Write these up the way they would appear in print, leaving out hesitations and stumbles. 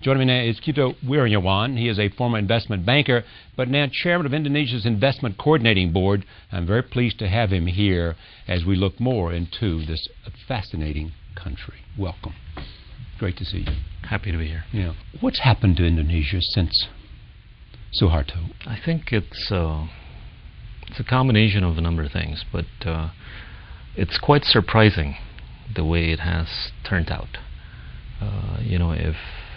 Joining me now is Gita Wirjawan. He is a former investment banker, but now chairman of Indonesia's Investment Coordinating Board. I'm very pleased to have him here as we look more into this fascinating country. Welcome. Great to see you. Happy to be here. Yeah. What's happened to Indonesia since Suharto? I think it's a combination of a number of things, but it's quite surprising the way it has turned out.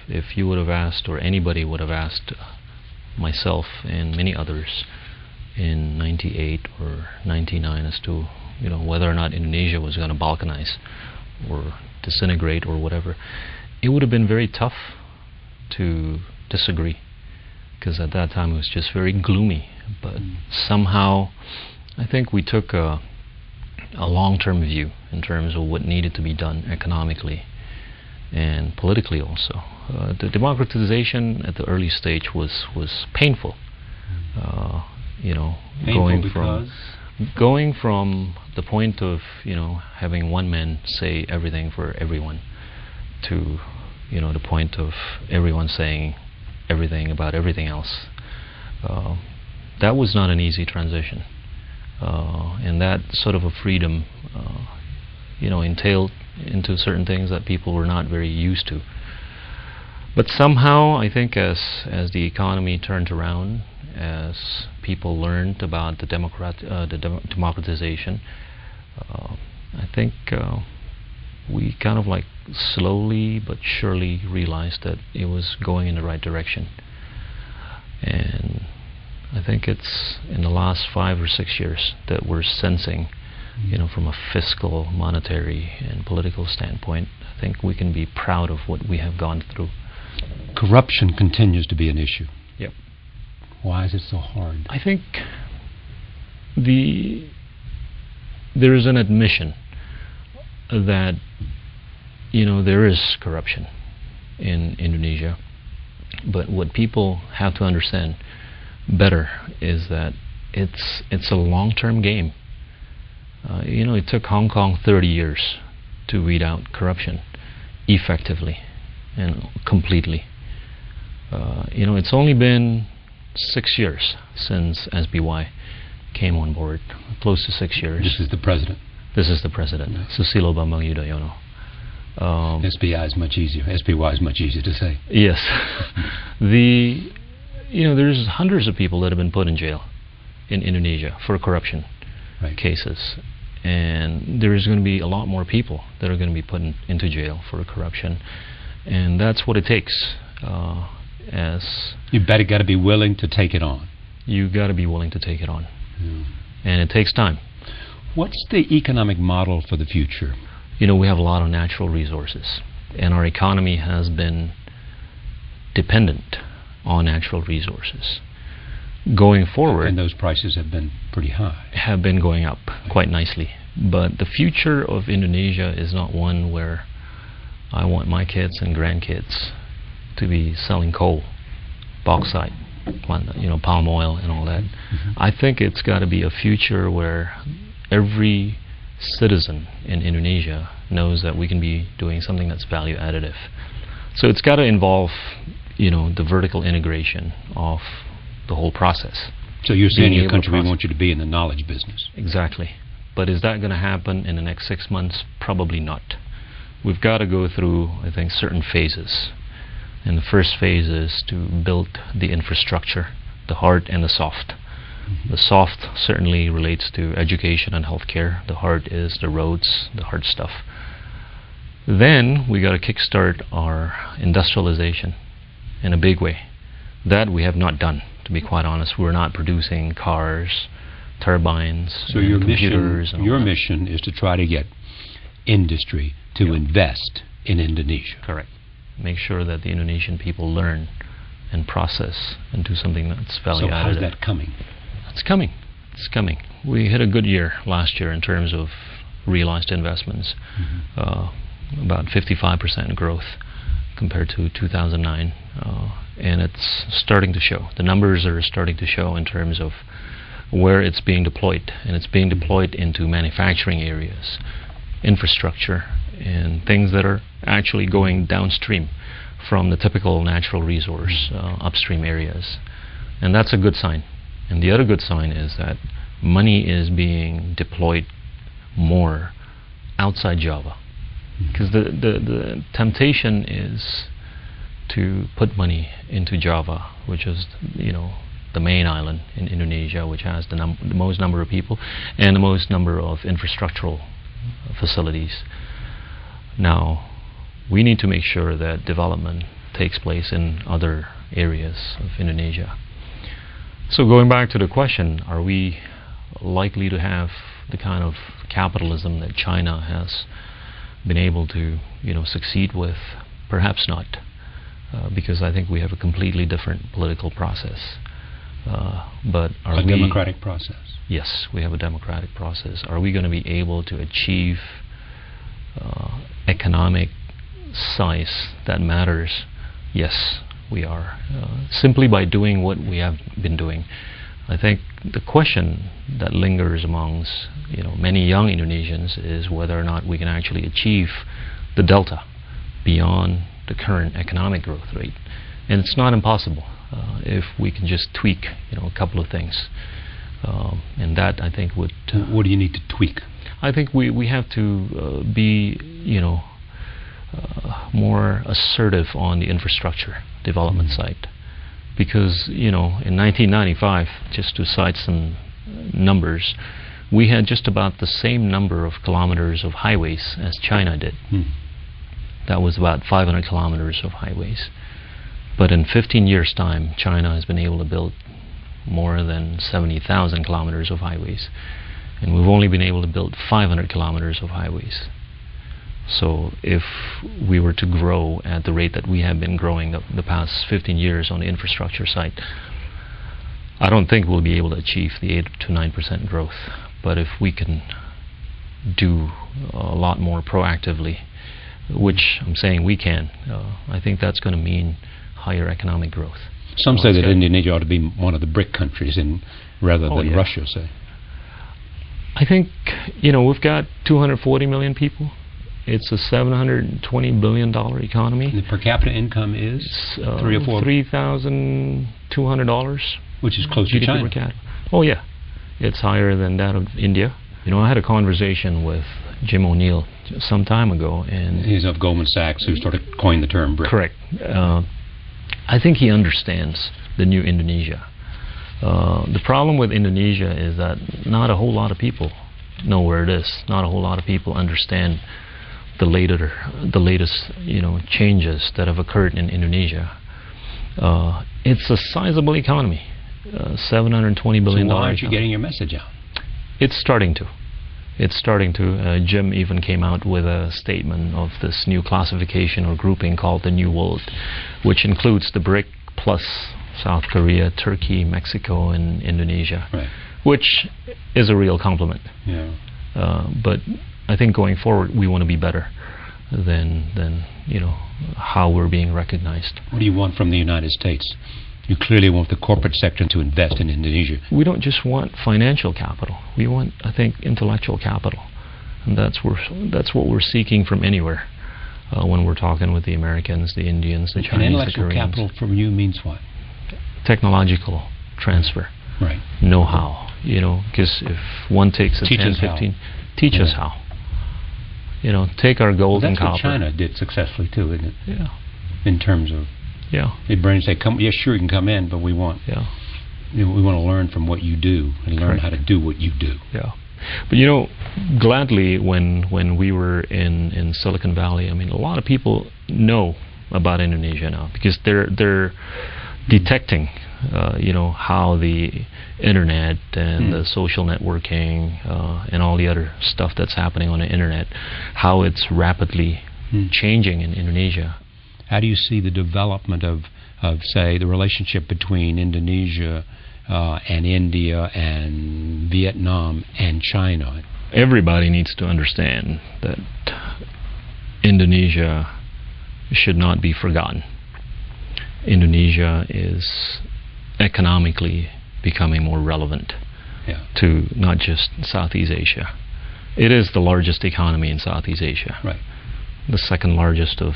If you would have asked, or anybody would have asked myself and many others in 98 or 99 as to whether or not Indonesia was going to balkanize or disintegrate or whatever, it would have been very tough to disagree, because at that time it was just very gloomy. But somehow I think we took a long-term view in terms of what needed to be done economically and politically also. The democratization at the early stage was painful. Going from the point of having one man say everything for everyone to the point of everyone saying everything about everything else. That was not an easy transition, and that sort of a freedom entailed into certain things that people were not very used to. But somehow I think as the economy turned around, as people learned about the democratization, I think we kind of like slowly but surely realized that it was going in the right direction. And I think it's in the last 5 or 6 years that we're sensing, from a fiscal, monetary, and political standpoint, I think we can be proud of what we have gone through. Corruption continues to be an issue. Yep. Why is it so hard? I think there is an admission that there is corruption in Indonesia, but what people have to understand better is that it's a long-term game. It took Hong Kong 30 years to weed out corruption effectively and completely. It's only been 6 years since SBY came on board, close to 6 years. This is the president. This is the president, no. Susilo Bambang Yudhoyono. SBI is much easier. SBY is much easier to say. Yes. There's hundreds of people that have been put in jail in Indonesia for corruption cases. And there's going to be a lot more people that are going to be put into jail for corruption. And that's what it takes. You better got to be willing to take it on. You got to be willing to take it on. Yeah. And it takes time. What's the economic model for the future? We have a lot of natural resources, and our economy has been dependent on natural resources. Going forward, and those prices have been pretty high. Have been going up quite nicely. But the future of Indonesia is not one where I want my kids and grandkids to be selling coal, bauxite, palm oil and all that. Mm-hmm. I think it's got to be a future where every citizen in Indonesia knows that we can be doing something that's value additive. So it's got to involve, the vertical integration of the whole process. So you're saying your country, we want you to be in the knowledge business. Exactly. But is that going to happen in the next 6 months? Probably not. We've got to go through, I think, certain phases. And the first phase is to build the infrastructure, the hard and the soft. Mm-hmm. The soft certainly relates to education and healthcare. The hard is the roads, the hard stuff. Then we got to kickstart our industrialization in a big way. That we have not done, to be quite honest. We're not producing cars, turbines, so your computers. Your mission is to try to get industry to invest in Indonesia. Correct. Make sure that the Indonesian people learn and process and do something that's value additive. So how's that coming? It's coming. It's coming. We hit a good year last year in terms of realized investments. Mm-hmm. About 55% growth compared to 2009. And it's starting to show. The numbers are starting to show in terms of where it's being deployed. And it's being deployed into manufacturing areas, infrastructure, and things that are actually going downstream from the typical natural resource upstream areas. And that's a good sign. And the other good sign is that money is being deployed more outside Java. Because the temptation is to put money into Java, which is, the main island in Indonesia, which has the most number of people and the most number of infrastructural facilities. Now, we need to make sure that development takes place in other areas of Indonesia. So going back to the question, are we likely to have the kind of capitalism that China has been able to, succeed with? Perhaps not, because I think we have a completely different political process. But are a democratic process? Yes, we have a democratic process. Are we going to be able to achieve economic size that matters? Yes, we are. Simply by doing what we have been doing. I think the question that lingers amongst many young Indonesians is whether or not we can actually achieve the delta beyond the current economic growth rate. And it's not impossible if we can just tweak a couple of things. And that, I think, would... what do you need to tweak? I think we have to be more assertive on the infrastructure development side. Because, in 1995, just to cite some numbers, we had just about the same number of kilometers of highways as China did. That was about 500 kilometers of highways. But in 15 years' time, China has been able to build more than 70,000 kilometers of highways. And we've only been able to build 500 kilometers of highways. So if we were to grow at the rate that we have been growing the past 15 years on the infrastructure side, I don't think we'll be able to achieve the 8 to 9% growth. But if we can do a lot more proactively, which I'm saying we can, I think that's going to mean higher economic growth. Some say that Indonesia ought to be one of the BRIC countries rather than Russia, say. I think, we've got 240 million people. It's a $720 billion economy. And the per capita income is $3,200. Which is close to China. Per capita. Oh, yeah. It's higher than that of India. I had a conversation with Jim O'Neill some time ago. And he's of Goldman Sachs, who sort of coined the term BRIC. Correct. I think he understands the new Indonesia. The problem with Indonesia is that not a whole lot of people know where it is. Not a whole lot of people understand the latest changes that have occurred in Indonesia. It's a sizable economy, $720 billion. So why aren't you getting your message out? It's starting to. Jim even came out with a statement of this new classification or grouping called the New World, which includes the BRIC plus South Korea, Turkey, Mexico, and Indonesia, right, which is a real compliment. Yeah. But I think going forward, we want to be better than how we're being recognized. What do you want from the United States? You clearly want the corporate sector to invest in Indonesia. We don't just want financial capital. We want, I think, intellectual capital, and that's what we're seeking from anywhere. When we're talking with the Americans, the Indians, the Chinese, intellectual the Koreans. capital from you means what? Technological transfer. Right. Know-how. Because if one takes a 10, 15, teach us how. Take our gold and copper. That's what China did successfully too, isn't it? Yeah. In terms of, they bring and say, "Come, yes, sure, you can come in, but we want, we want to learn from what you do and learn how to do what you do." Yeah. But gladly, when we were in Silicon Valley, a lot of people know about Indonesia now because they're detecting, how the internet and the social networking and all the other stuff that's happening on the internet, how it's rapidly changing in Indonesia. How do you see the development of say, the relationship between Indonesia and India and Vietnam and China? Everybody needs to understand that Indonesia should not be forgotten. Indonesia is economically becoming more relevant to not just Southeast Asia. It is the largest economy in Southeast Asia. Right. The second largest of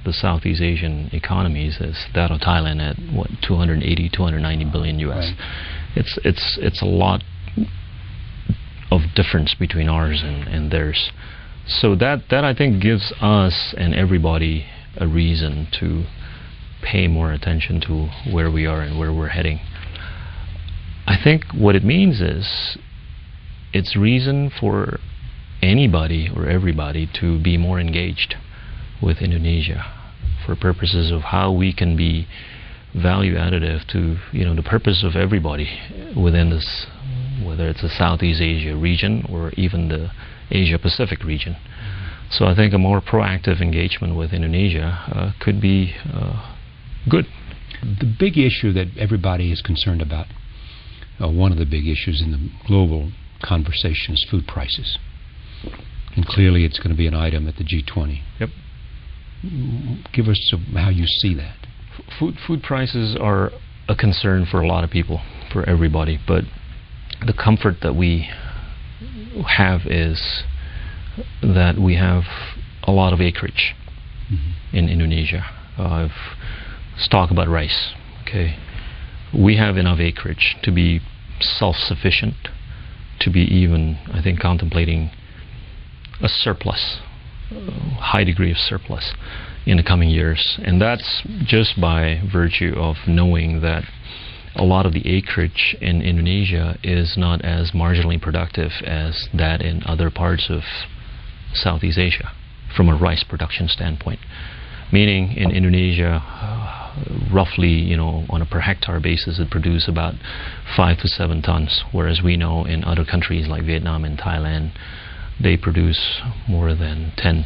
the Southeast Asian economies as that of Thailand at what 280, 290 billion US. Right. It's a lot of difference between ours and theirs. So that I think gives us and everybody a reason to pay more attention to where we are and where we're heading. I think what it means is it's reason for anybody or everybody to be more engaged with Indonesia for purposes of how we can be value additive to the purpose of everybody within this, whether it's the Southeast Asia region or even the Asia Pacific region. So I think a more proactive engagement with Indonesia could be good. The big issue that everybody is concerned about, one of the big issues in the global conversation, is food prices. And clearly it's going to be an item at the G20. Yep. Give us how you see that. Food prices are a concern for a lot of people, for everybody, but the comfort that we have is that we have a lot of acreage in Indonesia. Let's talk about rice. Okay, we have enough acreage to be self-sufficient, to be even, I think, contemplating a surplus, high degree of surplus in the coming years. And that's just by virtue of knowing that a lot of the acreage in Indonesia is not as marginally productive as that in other parts of Southeast Asia from a rice production standpoint. Meaning in Indonesia, roughly, on a per hectare basis, it produces about 5 to 7 tons, whereas we know in other countries like Vietnam and Thailand, they produce more than 10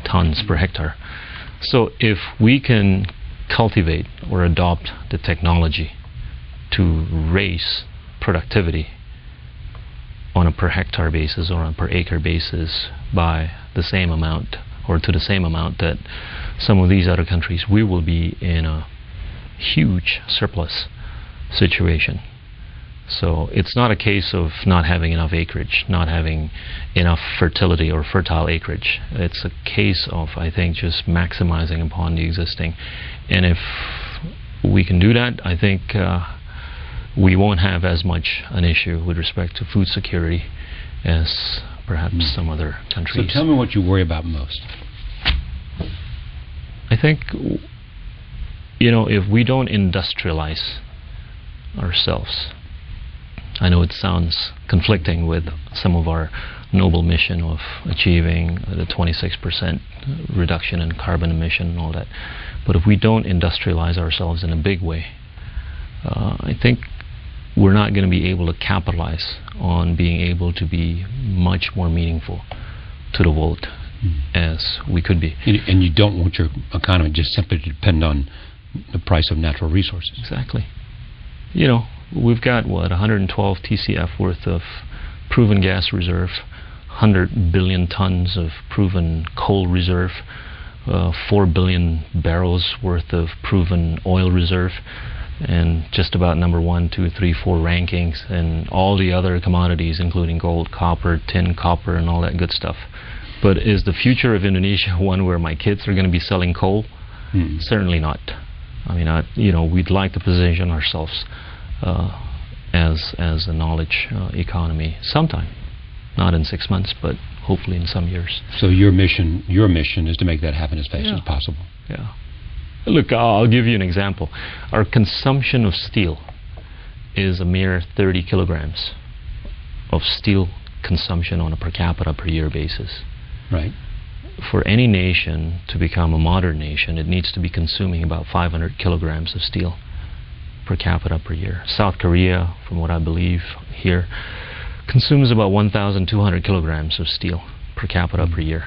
tons per hectare. So if we can cultivate or adopt the technology to raise productivity on a per hectare basis or on a per acre basis by the same amount or to the same amount that some of these other countries, we will be in a huge surplus situation. So it's not a case of not having enough acreage, not having enough fertility or fertile acreage. It's a case of, I think, just maximizing upon the existing. And if we can do that, I think we won't have as much an issue with respect to food security as perhaps some other countries. So tell me what you worry about most. I think, if we don't industrialize ourselves, I know it sounds conflicting with some of our noble mission of achieving the 26% reduction in carbon emission and all that, but if we don't industrialize ourselves in a big way, I think we're not going to be able to capitalize on being able to be much more meaningful to the world as we could be. And you don't want your economy just simply to depend on the price of natural resources. Exactly. We've got, 112 TCF worth of proven gas reserve, 100 billion tons of proven coal reserve, 4 billion barrels worth of proven oil reserve, and just about number 1, 2, 3, 4 rankings, and all the other commodities, including gold, copper, tin, copper, and all that good stuff. But is the future of Indonesia one where my kids are going to be selling coal? Certainly not. I mean, we'd like to position ourselves as a knowledge economy sometime, not in 6 months, but hopefully in some years. So your mission is to make that happen as fast as possible. Yeah. Look, I'll give you an example. Our consumption of steel is a mere 30 kilograms of steel consumption on a per capita per year basis. Right. For any nation to become a modern nation, it needs to be consuming about 500 kilograms of steel per capita per year. South Korea, from what I believe here, consumes about 1,200 kilograms of steel per capita per year.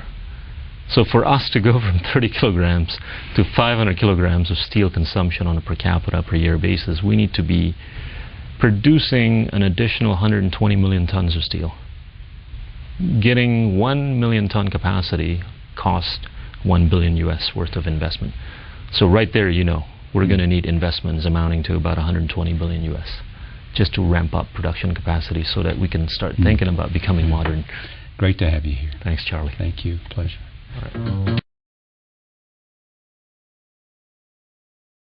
So for us to go from 30 kilograms to 500 kilograms of steel consumption on a per capita per year basis, we need to be producing an additional 120 million tons of steel. Getting 1 million ton capacity cost $1 billion US worth of investment. So right there, we're going to need investments amounting to about 120 billion US just to ramp up production capacity so that we can start thinking about becoming modern. Great to have you here. Thanks, Charlie. Thank you. Pleasure. All right.